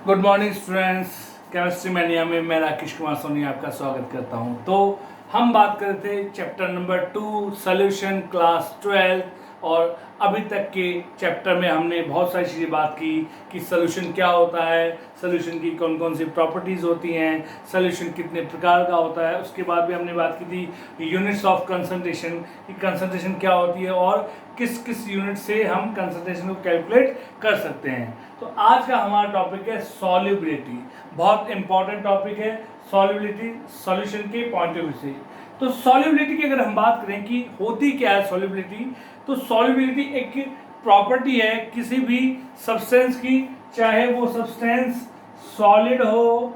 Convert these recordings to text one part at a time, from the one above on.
Good morning students. Chemistry mania में मैं राकेश कुमार सोनी आपका स्वागत करता हूं। तो हम बात कर रहे थे चैप्टर नंबर 2 सॉल्यूशन क्लास 12 और अभी तक के चैप्टर में हमने बहुत सारी चीज़ें बात की कि सॉल्यूशन क्या होता है, सॉल्यूशन की कौन कौन सी प्रॉपर्टीज़ होती हैं, सॉल्यूशन कितने प्रकार का होता है। उसके बाद भी हमने बात की थी यूनिट्स ऑफ कंसंट्रेशन कि कंसंट्रेशन क्या होती है और किस किस यूनिट से हम कंसंट्रेशन को कैलकुलेट कर सकते हैं। तो आज का हमारा टॉपिक है सॉल्युबिलिटी। बहुत इंपॉर्टेंट टॉपिक है सॉल्युबिलिटी सॉल्यूशन के पॉइंट ऑफ व्यू से। तो सॉल्युबिलिटी की अगर हम बात करें कि होती क्या है सॉल्युबिलिटी, तो सॉल्युबिलिटी एक प्रॉपर्टी है किसी भी सब्सटेंस की, चाहे वो सब्सटेंस सॉलिड हो,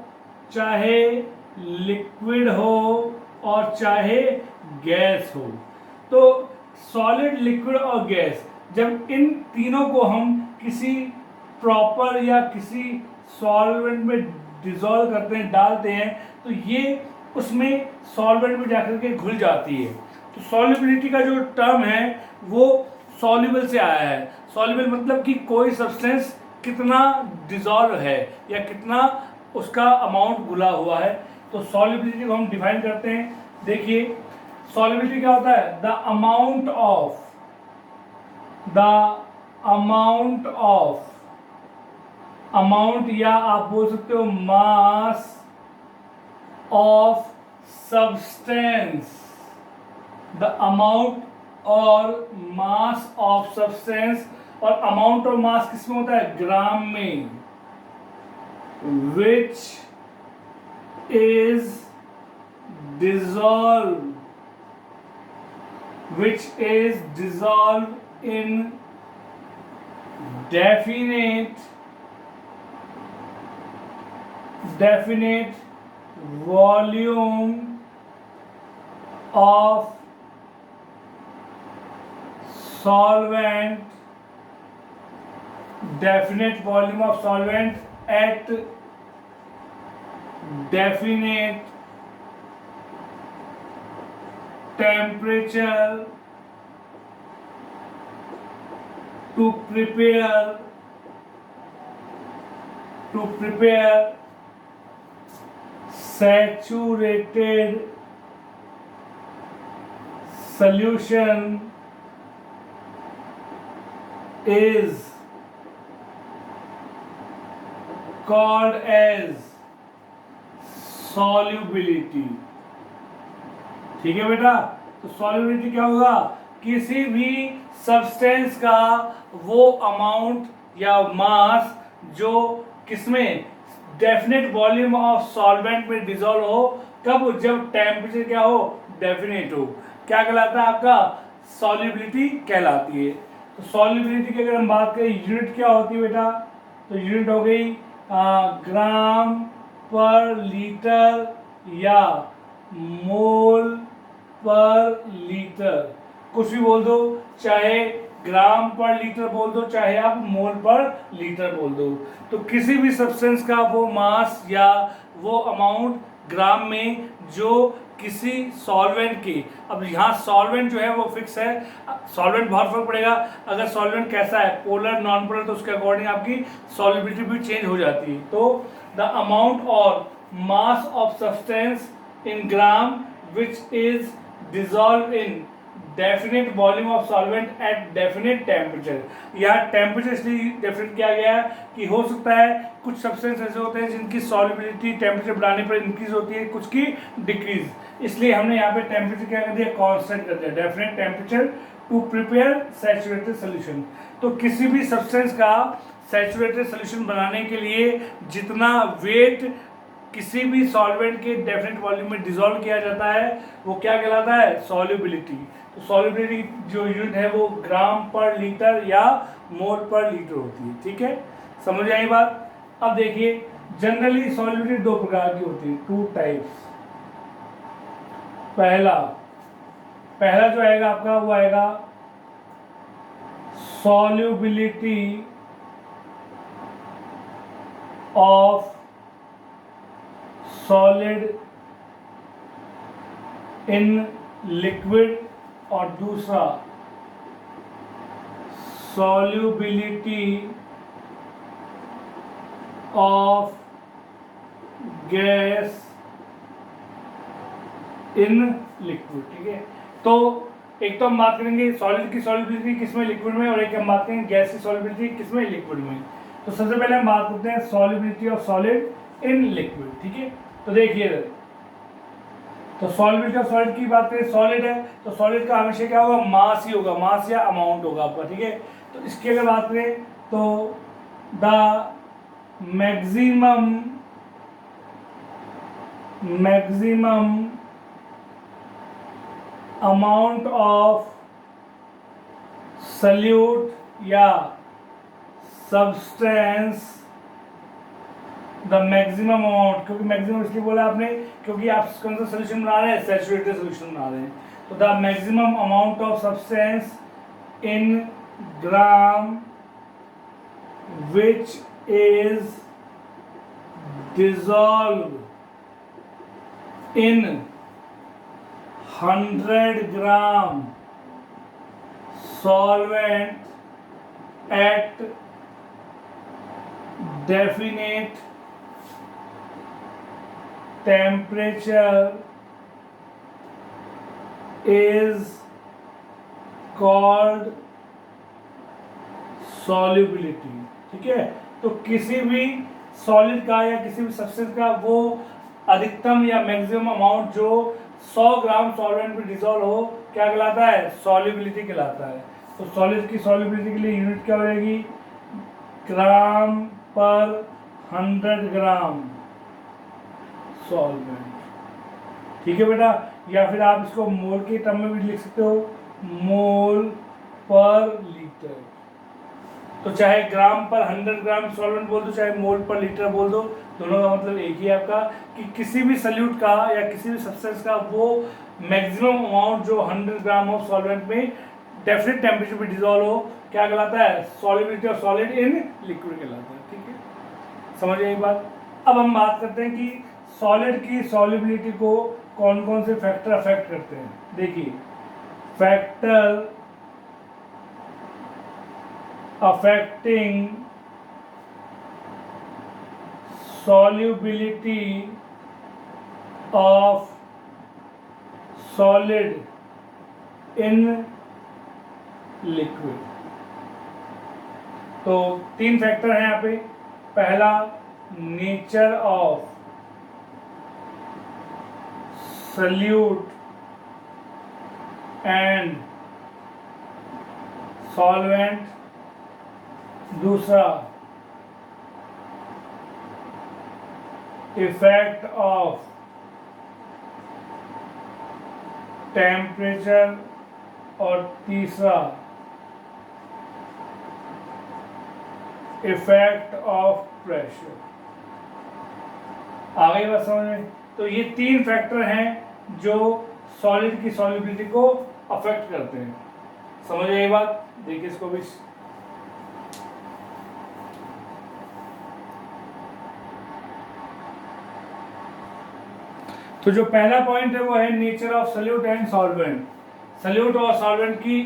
चाहे लिक्विड हो और चाहे गैस हो। तो सॉलिड, लिक्विड और गैस, जब इन तीनों को हम किसी प्रॉपर या किसी सॉल्वेंट में डिसॉल्व करते हैं, डालते हैं, तो ये उसमें सॉल्वेंट में जाकर के घुल जाती है। तो सॉल्युबिलिटी का जो टर्म है वो सॉल्युबल से आया है। सॉल्युबल मतलब कि कोई सब्सटेंस कितना डिसॉल्व है या कितना उसका अमाउंट घुला हुआ है। तो सॉल्युबिलिटी को हम डिफाइन करते हैं। देखिए सॉल्युबिलिटी क्या होता है, द अमाउंट या आप बोल सकते हो mass of substance, the amount और मास ऑफ सब्सटेंस। और अमाउंट और मास किस में होता है, ग्राम में, which is dissolved in definite volume of solvent, at definite temperature to prepare saturated solution is called as solubility। ठीक है बेटा, तो सॉल्युबिलिटी क्या होगा, किसी भी सब्सटेंस का वो अमाउंट या मास जो किसमें डेफिनेट वॉल्यूम ऑफ सॉल्वेंट में डिसॉल्व हो, कब, जब टेम्परेचर क्या हो, डेफिनेट हो, क्या कहलाता है आपका, सॉल्युबिलिटी कहलाती है। तो सॉल्युबिलिटी की अगर हम बात करें यूनिट क्या होती है बेटा, तो यूनिट हो गई ग्राम पर लीटर या मोल पर लीटर, कुछ भी बोल दो, चाहे ग्राम पर लीटर बोल दो, चाहे आप मोल पर लीटर बोल दो। तो किसी भी सब्सटेंस का वो मास या वो अमाउंट ग्राम में जो किसी सॉल्वेंट की, अब यहाँ सॉल्वेंट जो है वो फिक्स है, सॉल्वेंट बहुत फर्क पड़ेगा, अगर सॉल्वेंट कैसा है, पोलर नॉन पोलर, तो उसके अकॉर्डिंग आपकी सॉल्युबिलिटी भी चेंज हो जाती है। तो द अमाउंट और mass of substance in gram which is dissolved in definite volume of solvent at definite temperature। यहाँ टेम्परेचर इसलिए डेफिनेट किया गया है कि हो सकता है कुछ सब्सटेंस ऐसे होते हैं जिनकी सॉल्युबिलिटी टेम्परेचर बढ़ाने पर इंक्रीज होती है, कुछ की डिक्रीज, इसलिए हमने यहाँ पे टेम्परेचर क्या कर दिया, कांस्टेंट कर दिया, definite temperature to prepare saturated solution. तो किसी भी सब्सटेंस का सैचुरेटेड सोल्यूशन बनाने के लिए जितना वेट किसी भी सॉल्वेंट के डेफिनेट वॉल्यूम में डिसॉल्व किया जाता है वो क्या कहलाता है, सॉल्युबिलिटी। तो सॉल्युबिलिटी जो यूनिट है वो ग्राम पर लीटर या मोल पर लीटर होती है। ठीक है, समझ आई बात। अब देखिए जनरली सॉल्युबिलिटी दो प्रकार की होती है, टू टाइप्स। पहला जो आएगा आपका वो आएगा solubility of solid in liquid, और दूसरा solubility of gas in liquid. ठीक है, तो एक तो हम बात करेंगे सॉलिड की सॉल्युबिलिटी किसमें, लिक्विड में, और एक हम बात करेंगे गैस की सॉल्युबिलिटी किसमें, लिक्विड में। तो सबसे पहले हम बात करते हैं solubility of solid in liquid. ठीक है, तो देखिए, तो सॉल्युबिलिटी ऑफ सॉलिड की बात करें, सॉलिड है तो सॉलिड का हमेशा क्या होगा, मास ही होगा, मास या अमाउंट होगा आपका। ठीक है, तो इसकी अगर बात करें तो the maximum amount of solute या सब्सटेंस, द मैक्सिमम अमाउंट, क्योंकि मैक्सिमम इसलिए बोला आपने क्योंकि आप कौन सा सोल्यूशन बना रहे हैं, सैचुरेटेड सोल्यूशन बना रहे हैं। तो the maximum amount of substance in gram which is dissolved in 100 gram solvent at definite temperature is called solubility। ठीक है, तो किसी भी सॉलिड का या किसी भी सब्सटेंस का वो अधिकतम या मैक्सिमम अमाउंट जो 100 ग्राम सॉल्वेंट में डिसॉल्व हो क्या कहलाता है, सॉल्युबिलिटी कहलाता है। तो सॉलिड की सॉल्युबिलिटी के लिए यूनिट क्या हो जाएगी, ग्राम पर 100 ग्राम सॉल्वेंट। ठीक है बेटा, या फिर आप इसको मोल के टर्म में भी लिख सकते हो, मोल पर लीटर। तो चाहे ग्राम पर 100 ग्राम सॉल्वेंट बोल दो, चाहे मोल पर लीटर बोल दो, दोनों का मतलब एक ही है आपका, कि किसी भी सल्यूट का या किसी भी सब्सटेंस का वो मैक्सिमम अमाउंट जो 100 ग्राम ऑफ सॉल्वेंट में डेफिनेट टेम्परेचर पे डिसॉल्व हो क्या कहलाता है, solubility of solid in liquid कहलाता है। ठीक है, समझ गए बात। अब हम बात करते हैं कि सॉलिड की सॉल्युबिलिटी को कौन कौन से फैक्टर अफेक्ट करते हैं। देखिए, factor affecting solubility of solid in liquid। तो 3 फैक्टर हैं यहाँ पे। पहला, nature of solute and solvent. दूसरा, इफेक्ट ऑफ टेम्परेचर, और तीसरा, इफेक्ट ऑफ प्रेशर। आ गई बात समझ में। तो ये 3 फैक्टर हैं जो सॉलिड की सॉल्युबिलिटी को अफेक्ट करते हैं। समझ आई बात। देखिए इसको भी, तो जो पहला पॉइंट है वो है nature of solute and solvent. Solute और सॉल्वेंट की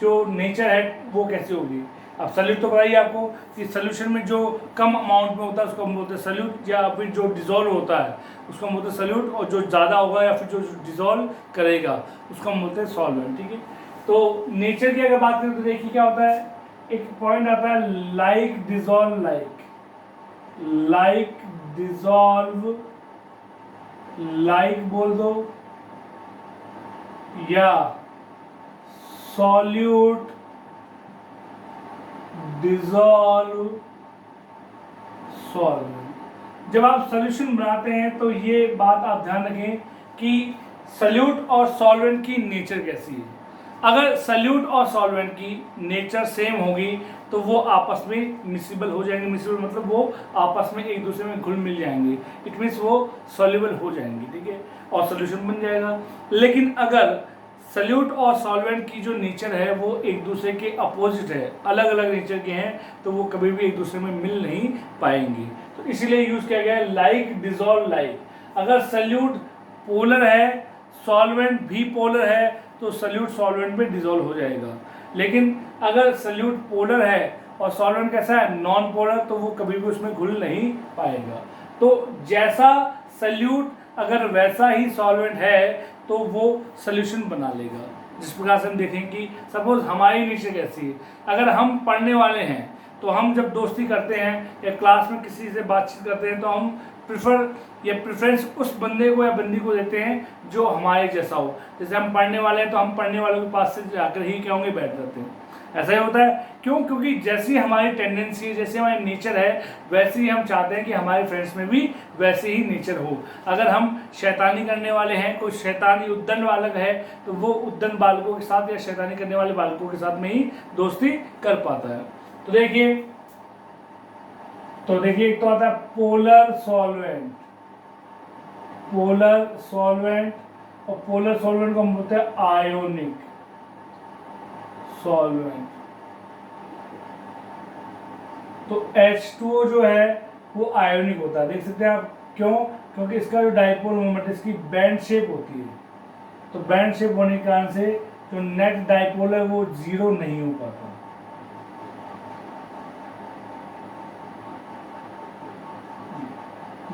जो नेचर है वो कैसी होगी। अब सल्यूट तो बताइए आपको कि सोल्यूशन में जो कम अमाउंट में होता है उसको हम बोलते हैं सल्यूट, या फिर जो डिसॉल्व होता है उसको हम बोलते हैं सल्यूट, और जो ज़्यादा होगा या फिर जो डिसॉल्व करेगा उसको हम बोलते हैं सॉल्वेंट। ठीक है, तो नेचर की अगर बात करें तो देखिए क्या होता है, एक पॉइंट आता है like dissolve, like dissolve, like बोल दो, या सॉल्यूट डिसॉल्व सॉल्वेंट। जब आप सॉल्यूशन बनाते हैं तो ये बात आप ध्यान रखें कि सल्यूट और सॉल्वेंट की नेचर कैसी है। अगर सल्यूट और सॉल्वेंट की नेचर सेम होगी तो वो आपस में मिसिबल हो जाएंगे। मिसिबल मतलब वो आपस में एक दूसरे में घुल मिल जाएंगे, इट मीन्स वो सॉल्युबल हो जाएंगे। ठीक है, और सॉल्यूशन बन जाएगा। लेकिन अगर सल्यूट और सॉल्वेंट की जो नेचर है वो एक दूसरे के अपोजिट है, अलग अलग नेचर के हैं, तो वो कभी भी एक दूसरे में मिल नहीं पाएंगे। तो इसीलिए यूज किया गया है लाइक डिसॉल्व लाइक। अगर सल्यूट पोलर है, सॉल्वेंट भी पोलर है, तो सल्यूट सॉल्वेंट में डिसॉल्व हो जाएगा। लेकिन अगर सल्यूट पोलर है और सॉल्वेंट कैसा है, नॉन पोलर, तो वो कभी भी उसमें घुल नहीं पाएगा। तो जैसा सल्यूट अगर वैसा ही सॉल्वेंट है तो वो सोल्यूशन बना लेगा। जिस प्रकार से हम देखें कि सपोज हमारी नेचर कैसी है, अगर हम पढ़ने वाले हैं तो हम जब दोस्ती करते हैं या क्लास में किसी से बातचीत करते हैं तो हम प्रेफरेंस उस बंदे को या बंदी को देते हैं जो हमारे जैसा हो। जैसे हम पढ़ने वाले हैं तो हम पढ़ने वालों के पास से जाकर ही क्या होंगे, बैठ जाते हैं। ऐसा ही होता है, क्यों? क्योंकि जैसी हमारी टेंडेंसी है, जैसे हमारी नेचर है, वैसे ही हम चाहते हैं कि हमारे फ्रेंड्स में भी वैसे ही नेचर हो। अगर हम शैतानी करने वाले हैं, कोई शैतानी उद्दंड बालक है, तो वो उद्दंड बालकों के साथ या शैतानी करने वाले बालकों के साथ में ही दोस्ती कर पाता है। तो देखिए एक तो आता है पोलर सॉल्वेंट, पोलर सॉल्वेंट, और पोलर सॉल्वेंट को हम बोलते हैं आयोनिक सॉल्वेंट। तो H2O जो है वो आयोनिक होता है, देख सकते हैं आप। क्यों? क्योंकि इसका जो डाइपोल मोमेंट, इसकी बैंड शेप होती है, तो बैंड शेप होने के कारण से जो नेट डाइपोल है वो जीरो नहीं हो पाता।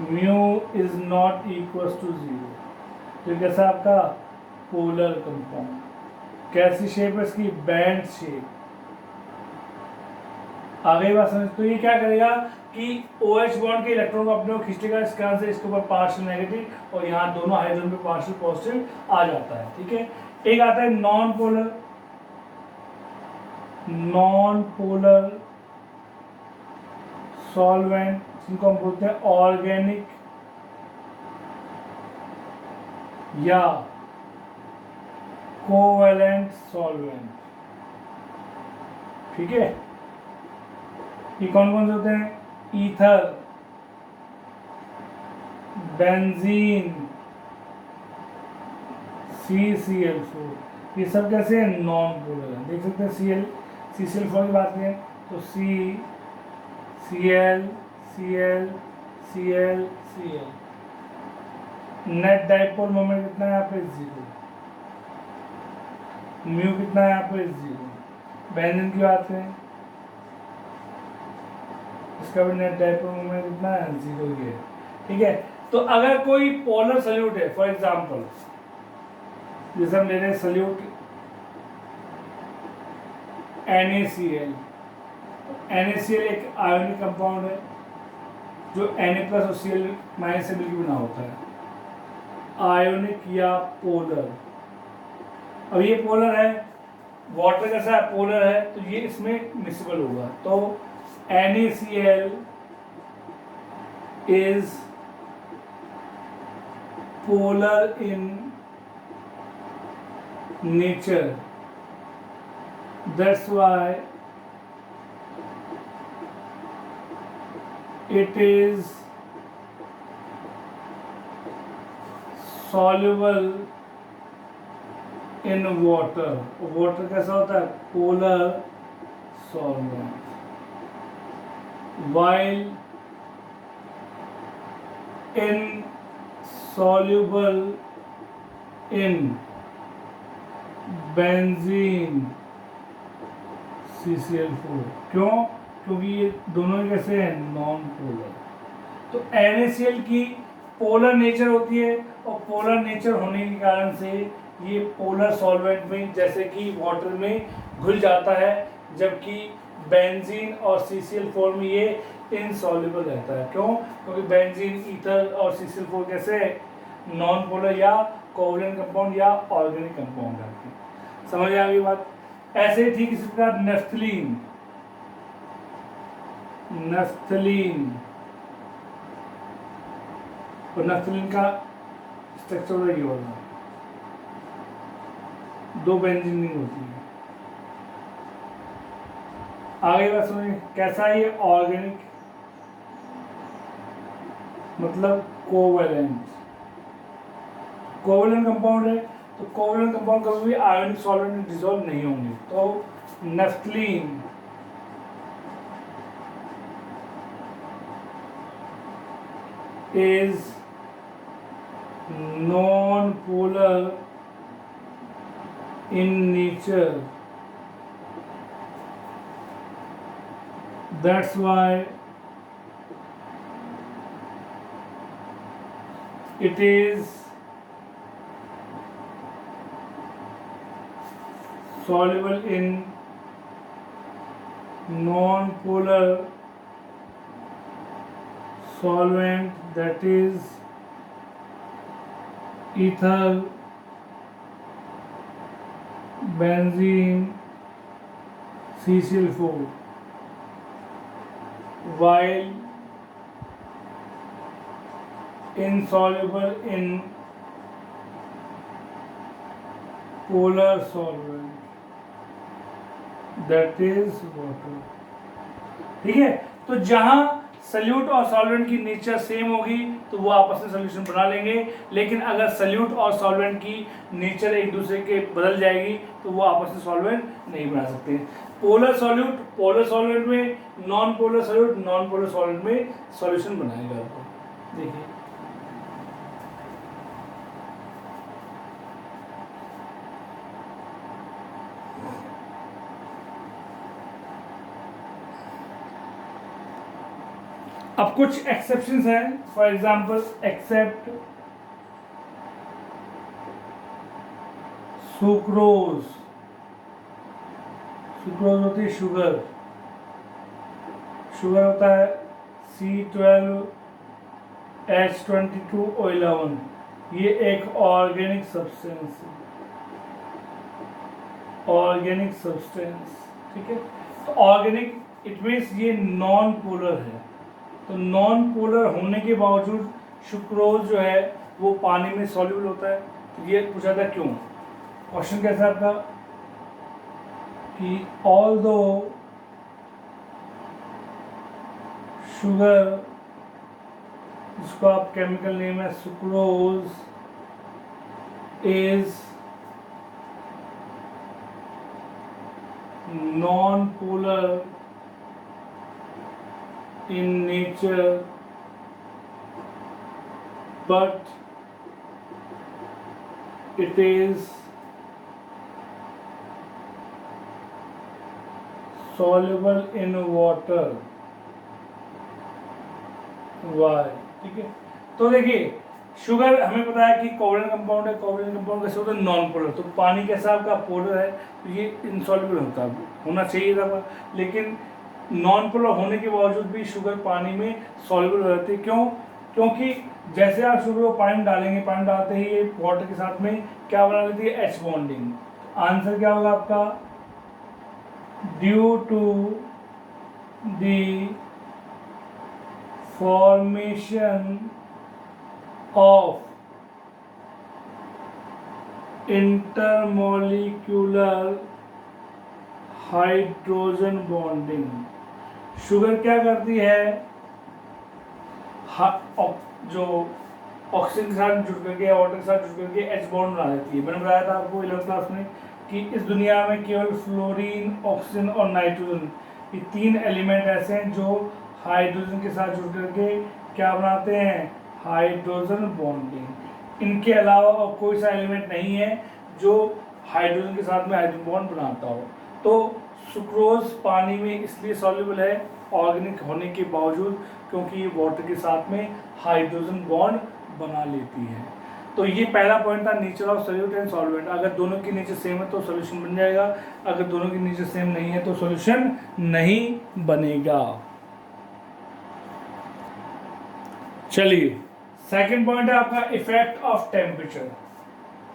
Mu is not equal to zero. तो कैसा आपका पोलर कंपाउंड, कैसी शेप है इसकी, बैंड शेप। आगे बात समझ। तो ये क्या करेगा कि OH बॉन्ड के इलेक्ट्रॉन को अपने को खींच लेगा, इस कारण से इसके ऊपर पार्शियल नेगेटिव और यहाँ दोनों हाइड्रोजन पे पार्शियल पॉजिटिव आ जाता है। ठीक है, एक आता है non polar, non polar solvent, जिनको हम बोलते हैं ऑर्गेनिक या कोवैलेंट सॉल्वेंट। ठीक है, ये कौन कौन से होते हैं, ईथर, बेंजीन, CCl4, ये सब कैसे हैं, नॉन पोलर है। देख सकते हैं CCl4 की बात करें तो Cl Cl net dipole moment कितना है यहाँ पे, जीरो। म्यू कितना है यहाँ पे, जीरो। बेंजीन की बात करें, इसका भी नेट डाइपोल मोमेंट कितना है, जीरो ही है। ठीक है, तो अगर कोई पोलर सल्यूट है, फॉर एग्जांपल जैसे हम ले रहे हैं सल्यूट NaCl, NaCl एक आयोनिक कंपाउंड है जो Na+ और Cl- से मिलकर बना होता है, आयोनिक या पोलर। अब ये पोलर है, वाटर कैसा है, पोलर है, तो ये इसमें मिक्सिबल होगा। तो NaCl is polar in nature, that's why it is soluble in water। Water कैसा होता है, polar solvent. while insoluble in benzene CCl4। क्यों? क्योंकि ये दोनों ही कैसे हैं, नॉन पोलर। तो NaCl की पोलर नेचर होती है और पोलर नेचर होने के कारण से ये पोलर सॉल्वेंट में जैसे कि वाटर में घुल जाता है, जबकि बेंजीन और CCl4 में ये इनसॉल्युबल रहता है। क्यों? क्योंकि बेंजीन, ईथर और CCl4 कैसे नॉन पोलर या कोवैलेंट कंपाउंड या ऑर्गेनिक कंपाउंड है। समझ आ गई बात? ऐसे ही ठीक इसी प्रकार नेफ्थलीन, और नेफ्थलीन का स्ट्रक्चर ये होगा, दो बेंजीन नहीं होती है। आगे बात सुनिए, कैसा है ये, ऑर्गेनिक मतलब कोवैलेंट कंपाउंड है। तो कोवैलेंट कंपाउंड कभी भी आयोनिक सॉल्वेंट में डिसॉल्व नहीं होंगे। तो naphthalene is non-polar in nature That's why it is soluble in non-polar solvent, that is ether, benzene, CCl4, while insoluble in polar solvent, that is water। ठीक है, तो जहां सल्यूट और सॉल्वेंट की नेचर सेम होगी तो वो आपस में सोल्यूशन बना लेंगे, लेकिन अगर सल्यूट और सॉल्वेंट की नेचर एक दूसरे के बदल जाएगी तो वो आपस में सॉल्वेंट नहीं बना सकते। पोलर सॉल्यूट पोलर सॉल्वेंट में, non polar solute non polar solvent में सॉल्यूशन बनाएगा आपको। देखिए अब कुछ एक्सेप्शंस हैं, for example except sucrose. Sucrose होती है शुगर, शुगर होता है C12H22O11, ये एक ऑर्गेनिक सब्सटेंस है, ऑर्गेनिक सब्सटेंस। ठीक है, तो ऑर्गेनिक इट मीन्स ये नॉन पोलर है, तो नॉन पोलर होने के बावजूद सुक्रोज जो है वो पानी में सॉल्युबल होता है। तो ये पूछा था क्यों, क्वेश्चन कैसा है आपका कि ऑल्दो शुगर, जिसको आप केमिकल नेम है sucrose, is non polar in nature, but it is soluble in water। Why? ठीक है, तो देखिए शुगर हमें पता है कि कोवलेंट कंपाउंड है, कोवलेंट कंपाउंड कैसे होता है, नॉन पोलर। तो पानी कैसा आपका पोलर है, तो ये इनसॉल्युबल होना चाहिए था, लेकिन नॉन पोलर होने के बावजूद भी शुगर पानी में सॉल्युबल हो जाती है। क्यों? क्योंकि जैसे आप शुगर को पानी डालेंगे, पानी डालते ही ये वाटर के साथ में क्या बना लेती है, एच बॉन्डिंग। आंसर क्या होगा आपका, due to the formation of intermolecular hydrogen bonding. Sugar क्या करती है, जो ऑक्सीजन के साथ जुड़ करके, वाटर के साथ जुड़ करके एच बॉन्ड बना देती है। मैंने बताया था आपको 11th क्लास में कि इस दुनिया में केवल फ्लोरीन, ऑक्सीजन और नाइट्रोजन, ये 3 एलिमेंट ऐसे हैं जो हाइड्रोजन के साथ जुड़ करके क्या बनाते हैं, हाइड्रोजन बॉन्डिंग। इनके अलावा और कोई सा एलिमेंट नहीं है जो हाइड्रोजन के साथ में हाइड्रोजन बॉन्ड बनाता हो। तो सुक्रोज पानी में इसलिए सॉल्युबल है ऑर्गेनिक होने के बावजूद, क्योंकि ये वाटर के साथ में हाइड्रोजन बॉन्ड बना लेती है। तो ये पहला पॉइंट था, nature of solute and solvent. अगर दोनों की नेचर सेम है तो सॉल्यूशन बन जाएगा, अगर दोनों की नेचर सेम नहीं है तो सॉल्यूशन नहीं बनेगा। चलिए सेकंड पॉइंट है आपका इफेक्ट ऑफ टेम्परेचर।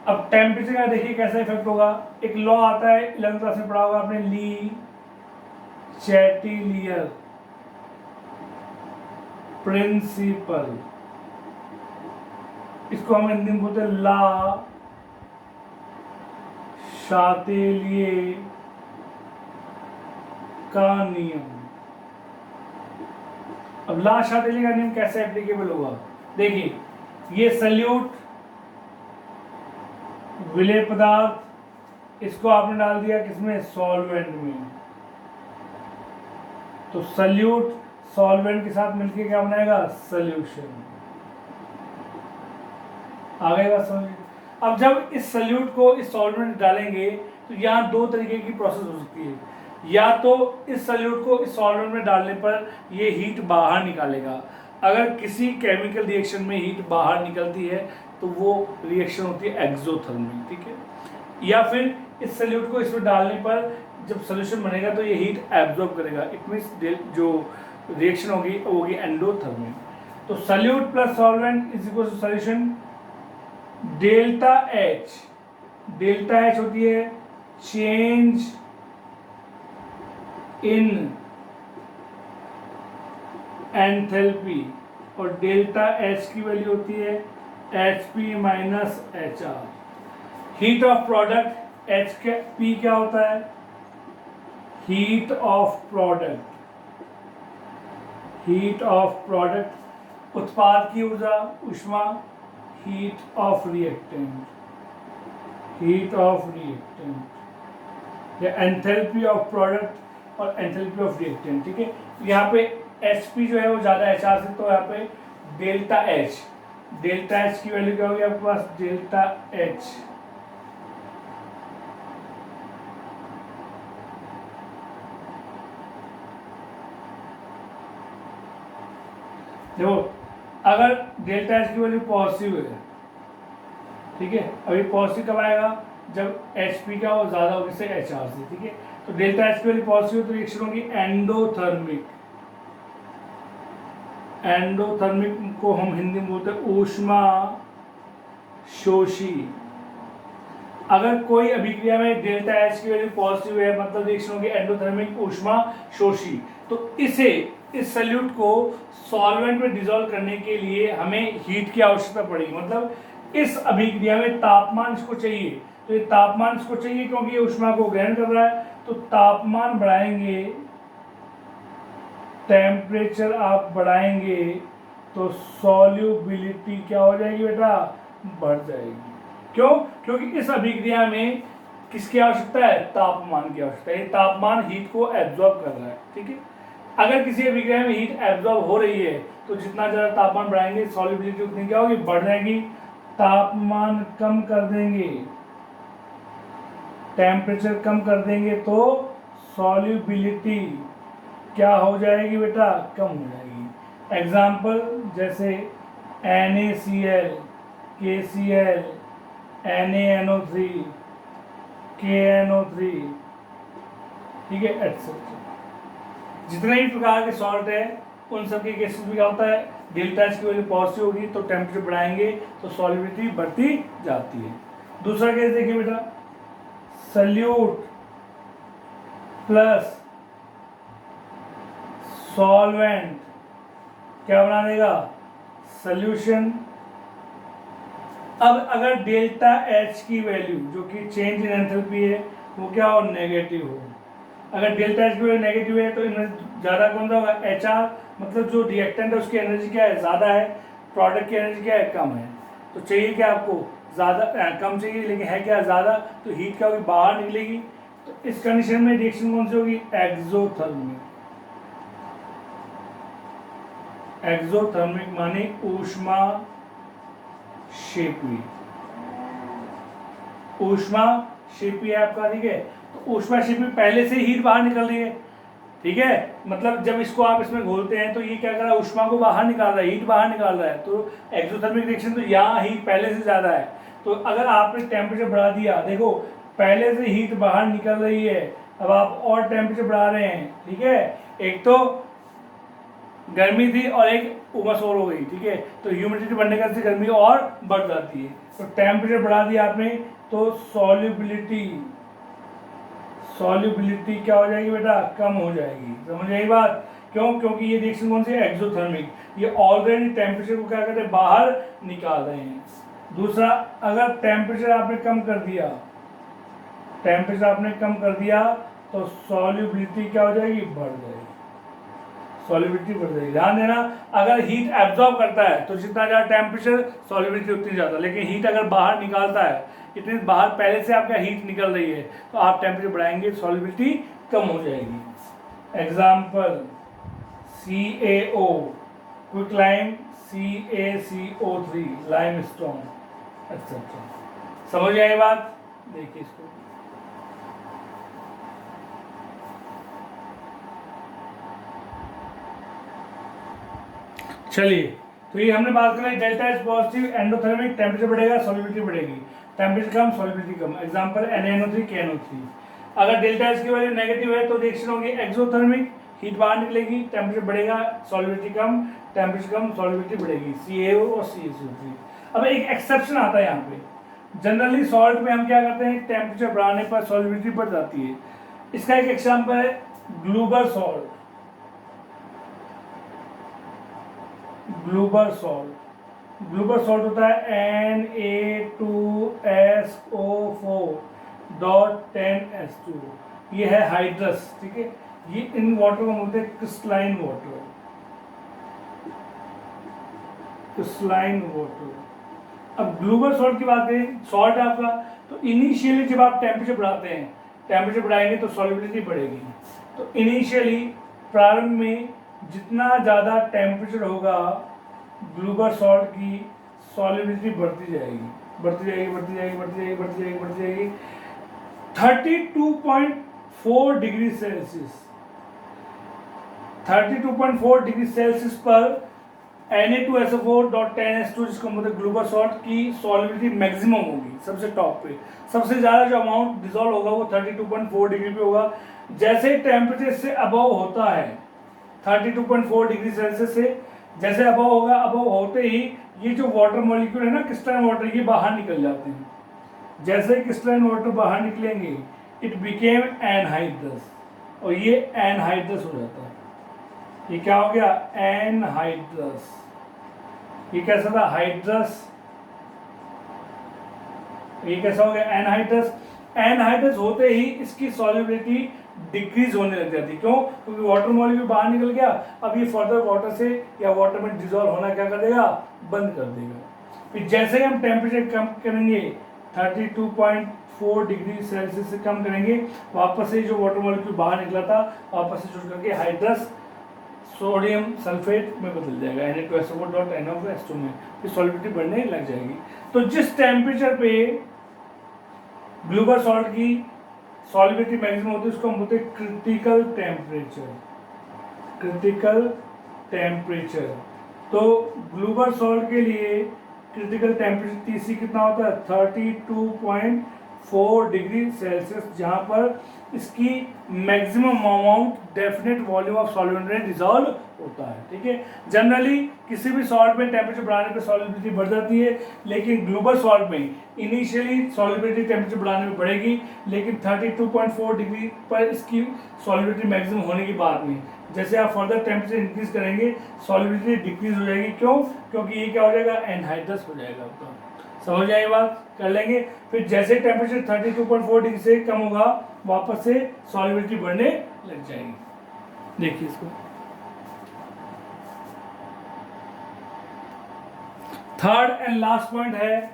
अब टेम्परेचर का देखिए कैसा इफेक्ट होगा। एक लॉ आता है, 11th क्लास में पढ़ा होगा आपने, ली चैटिलियर प्रिंसिपल। इसको हम हिंदी में बोलते हैं ला शातेलिए का नियम। अब ला शातेलिए का नियम कैसे एप्लीकेबल होगा, देखिए ये सल्यूट विलेय पदार्थ, इसको आपने डाल दिया किसमें, सॉल्वेंट में, तो सल्यूट सॉल्वेंट के साथ मिलके क्या बनाएगा, सॉल्यूशन। आ गई बात समझ। अब जब इस सल्यूट को इस सॉल्वेंट डालेंगे तो यहाँ 2 तरीके की प्रोसेस हो सकती है। या तो इस सॉल्यूट को इस सॉल्वेंट में डालने पर ये हीट बाहर निकालेगा। अगर किसी केमिकल रिएक्शन में हीट बाहर निकलती है तो वो रिएक्शन होती है एक्सोथर्मिक, ठीक है। या फिर इस सॉल्यूट को इसमें डालने पर जब सॉल्यूशन बनेगा तो ये हीट एब्जॉर्ब करेगा, इट मींस जो रिएक्शन होगी वो होगी एंडोथर्मिक। तो solute plus solvent is equal to solution delta H. Delta H होती है चेंज इन एंथैल्पी और डेल्टा एच की वैल्यू होती है H P minus H R. Heat of product H के पी क्या होता है, heat of product. Heat of product उत्पाद की ऊर्जा ऊष्मा, heat of reactant, heat of reactant या एंथैल्पी ऑफ प्रोडक्ट और एंथैल्पी ऑफ रिएक्टेंट, ठीक है। यहाँ पे एच पी जो है वो ज़्यादा एच आर से, तो यहाँ पे डेल्टा एच, डेल्टा एच की वैल्यू क्या होगी आपके पास, डेल्टा एच देखो, अगर डेल्टा एच की वैल्यू पॉजिटिव है, ठीक है, अभी पॉजिटिव कब आएगा, जब एच पी का वो ज़्यादा होगी से एच आर से, ठीक है। तो डेल्टा एच की वैल्यू पॉजिटिव तो रिएक्शन होगी एंडोथर्मिक। एंडोथर्मिक को हम हिंदी में बोलते हैं ऊष्मा शोषी। अगर कोई अभिक्रिया में डेल्टा एच की वैल्यू पॉजिटिव है मतलब रिएक्शन होगी एंडोथर्मिक ऊष्मा शोषी। तो इस सॉल्यूट को सॉल्वेंट में डिसॉल्व करने के लिए हमें हीट की आवश्यकता पड़ेगी, मतलब इस अभिक्रिया में तापमान इसको चाहिए। तो ये तापमान इसको चाहिए क्योंकि ये ऊष्मा को ग्रहण कर रहा है, तो तापमान बढ़ाएंगे, टेम्परेचर आप बढ़ाएंगे तो सॉल्युबिलिटी क्या हो जाएगी बेटा, बढ़ जाएगी। क्यों, क्योंकि इस अभिक्रिया में किसकी आवश्यकता है, तापमान की आवश्यकता है। ये तापमान हीट को एब्जॉर्ब कर रहा है, ठीक है। अगर किसी अभिक्रिया में हीट एब्जॉर्ब हो रही है तो जितना ज़्यादा तापमान बढ़ाएंगे सॉल्युबिलिटी उतनी क्या होगी, बढ़ जाएगी। तापमान कम कर देंगे, टेम्परेचर कम कर देंगे तो सॉल्युबिलिटी क्या हो जाएगी बेटा, कम हो जाएगी। एग्जाम्पल जैसे NaCl, KCl, NaNO3, KNO3, ठीक है, एटसेट्रा। जितने भी प्रकार के सॉल्ट है उन सब के केसेस में क्या होता है, डेल्टा एच की वैल्यू पॉजिटिव होगी तो टेम्परेचर बढ़ाएंगे तो सॉल्युबिलिटी बढ़ती जाती है। दूसरा केस देखिए बेटा, सॉल्यूट प्लस सॉल्वेंट क्या बना देगा, सॉल्यूशन। अब अगर डेल्टा एच की वैल्यू जो कि चेंज इन एंथैल्पी है वो क्या हो, नेगेटिव हो। अगर डेल्टा एच की वैल्यू नेगेटिव है तो इनमें ज़्यादा कौन सा होगा, एच आर, मतलब जो रिएक्टेंट है उसकी एनर्जी क्या है, ज़्यादा है, प्रोडक्ट की एनर्जी क्या है, कम है। तो चाहिए क्या आपको, ज़्यादा कम चाहिए, लेकिन है क्या ज़्यादा, तो हीट क्या होगी, बाहर निकलेगी। तो इस कंडीशन में रिएक्शन कौन सी होगी, एक्सोथर्मिक। एक्सोथर्मिक माने ऊष्मा शेपी। ऊष्मा शेपी है आपका, ठीक है। तो ऊष्मा शेपी पहले से हीट बाहर निकल रही है, ठीक है। मतलब जब इसको आप इसमें घोलते हैं तो ये क्या कर रहा है, ऊष्मा को बाहर निकाल रहा है, हीट बाहर निकाल रहा है। तो एक्सोथर्मिक रिएक्शन तो यहाँ हीट पहले से ज़्यादा है। तो अगर आपने टेम्परेचर बढ़ा दिया, देखो पहले से हीट बाहर निकल रही है, अब आप और टेम्परेचर बढ़ा रहे हैं, ठीक है। एक तो गर्मी थी और एक उमस और हो गई, ठीक है। तो ह्यूमिडिटी बढ़ने का से गर्मी और बढ़ जाती है। तो टेम्परेचर बढ़ा दिया आपने तो सॉल्युबिलिटी क्या हो जाएगी बेटा, कम हो जाएगी। समझ आई बात, क्यों, क्योंकि ये रिएक्शन कौन सी है, एक्सोथर्मिक। ये ऑलरेडी टेम्परेचर को क्या करते हैं, बाहर निकाल रहे हैं। दूसरा, अगर टेम्परेचर आपने कम कर दिया, टेम्परेचर आपने कम कर दिया तो सॉल्युबिलिटी क्या हो जाएगी, बढ़ जाएगी, सॉल्युबिलिटी बढ़ जाएगी। ध्यान देना, अगर हीट एब्जॉर्ब करता है तो जितना ज़्यादा टेम्परेचर सॉल्युबिलिटी उतनी ज़्यादा, लेकिन हीट अगर बाहर निकालता है, इतनी बाहर पहले से आपका हीट निकल रही है तो आप टेम्परेचर बढ़ाएंगे, सॉल्युबिलिटी कम हो जाएगी। Example CaO, quick lime, CaCO3, lime stone, etcetera. समझ आई बात, देखिए इसको। चलिए, तो ये हमने बात करी delta H positive, endothermic, temperature बढ़ेगा, सॉल्युबिलिटी बढ़ेगी, टेम्परेचर कम सॉल्युबिलिटी कम। Example NaNO3 KNO3। अगर डेल्टा एच की वैल्यू नेगेटिव है तो रिएक्शन होगी एक्सोथर्मिक, हीट बाहर निकलेगी, टेम्परेचर बढ़ेगा, सॉल्युबिलिटी कम, टेम्परेचर कम, सॉल्युबिलिटी बढ़ेगी, CaO और CaCO3। अब एक एक्सेप्शन आता है यहाँ पे। जनरली सॉल्ट में हम क्या करते हैं, टेम्परेचर बढ़ाने पर सॉल्युबिलिटी बढ़ जाती है। इसका एक एग्जांपल है ग्लूबर सॉल्ट। ग्लूबर सॉल्ट होता है Na2SO4.10H2। ये है हाइड्रस, ठीक है। ये इन वाटर को बोलते हैं क्रिस्टलाइन वाटर। अब ग्लूबर सॉल्ट की बात करें, सॉल्ट है आपका, तो इनिशियली जब आप टेम्परेचर बढ़ाते हैं, टेम्परेचर बढ़ाएंगे तो सॉल्युबिलिटी बढ़ेगी। तो इनिशियली प्रारंभ में जितना ज़्यादा टेम्परेचर होगा, ग्लूबर सॉल्ट की सॉल्युबिलिटी बढ़ती जाएगी 32.4 डिग्री सेल्सियस। 32.4 डिग्री सेल्सियस पर Na2SO4.10H2 जिसको मतलब ग्लूबर सॉल्ट की सॉल्युबिलिटी मैक्सिमम होगी, सबसे टॉप पे। सबसे ज़्यादा जो अमाउंट डिसॉल्व होगा वो 32.4 डिग्री पे होगा। जैसे टेम्परेचर से अबव होता है 32.4 डिग्री सेल्सियस से, जैसे अबव होगा, अबव होते ही ये जो वाटर मॉलिक्यूल है ना, क्रिस्टलाइन वाटर, ये बाहर निकल जाते हैं। जैसे क्रिस्टलाइन वाटर बाहर निकलेंगे, इट बिकेम एनहाइड्रस, और ये एनहाइड्रस हो जाता है। ये क्या हो गया, एनहाइड्रस। ये कैसा था, हाइड्रस। ये कैसा हो गया, एनहाइड्रस। एनहाइड्रस होते ही इसकी सॉल्युबिलिटी डिक्रीज होने लग जाती है। क्यों? क्योंकि वाटर मॉलिक्यूल बाहर निकल गया, अब ये फर्दर वाटर से या वाटर में डिसॉल्व होना क्या कर देगा, बंद कर देगा। फिर जैसे ही हम टेम्परेचर कम करेंगे, 32.4 डिग्री सेल्सियस से कम करेंगे, वापस से जो वाटर मॉलिक्यूल बाहर निकला था वापस से जुड़ करके हाइड्रस सोडियम सल्फेट में बदल जाएगा, Na2SO4.NaOH2 में, फिर सॉल्युबिलिटी बढ़ने लग जाएगी। तो जिस टेम्परेचर पे ग्लूबर सॉल्ट की सॉल्युबिलिटी मैक्सिमम होती है उसको हम बोलते हैं क्रिटिकल टेम्परेचर। तो ग्लूबर सॉल्ट के लिए क्रिटिकल टेम्परेचर TC कितना होता है, 32.4 डिग्री सेल्सियस, जहाँ पर इसकी maximum amount definite volume of solvent में डिसॉल्व होता है, ठीक है। जनरली किसी भी सॉल्ट में टेम्परेचर बढ़ाने पर सॉल्युबिलिटी बढ़ जाती है, लेकिन ग्लूबर सॉल्ट में इनिशियली सॉल्युबिलिटी टेम्परेचर बढ़ाने में बढ़ेगी, लेकिन 32.4 डिग्री पर इसकी सॉल्युबिलिटी मैक्सिमम होने के बाद में जैसे आप फर्दर टेम्परेचर इंक्रीज करेंगे, सॉल्युबिलिटी डिक्रीज हो जाएगी। क्यों? क्योंकि ये क्या हो जाएगा, एनहाइड्रस हो जाएगा आपका। समझ आए बात, कर लेंगे। फिर जैसे टेम्परेचर 32.4 डिग्री से कम होगा, वापस से सॉल्युबिलिटी बढ़ने लग जाएगी। देखिए इसको, थर्ड एंड लास्ट पॉइंट है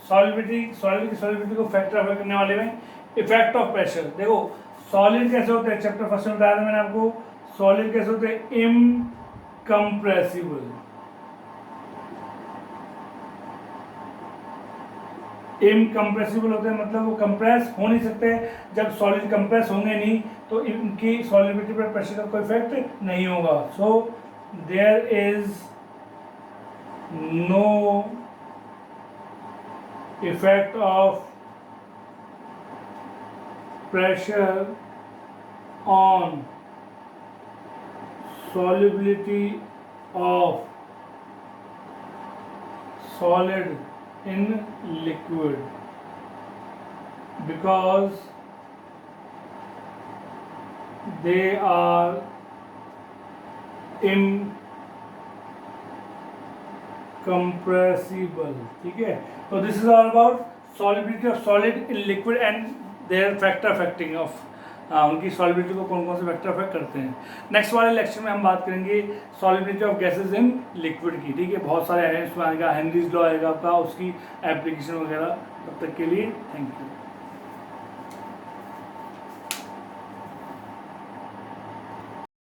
सॉलिड को फैक्टर अफेक्ट करने वाले में इफेक्ट ऑफ प्रेशर। देखो सॉलिड कैसे होते हैं, चैप्टर फर्स्ट में बताया था मैंने आपको। सॉलिड कैसे होते हैं, इनकम्प्रेसिबल। इनकम्प्रेसिबल होते हैं मतलब वो कंप्रेस हो नहीं सकते। जब सॉलिड कंप्रेस होंगे नहीं तो इनकी सॉलिबिलिटी पर प्रेशर का कोई इफेक्ट नहीं होगा। So there is no effect of pressure on solubility of solid in liquid because they are incompressible। ठीक है, तो this is all about solubility of solid in liquid and their factor affecting of उनकी solubility को कौन कौन से factor affect करते हैं। नेक्स्ट वाले लेक्चर में हम बात करेंगे solubility of gases in liquid की। ठीक है, बहुत सारे इसमें आएगा, हेनरीज लॉ आएगा आपका, उसकी एप्लीकेशन वगैरह। तब तक के लिए थैंक यू।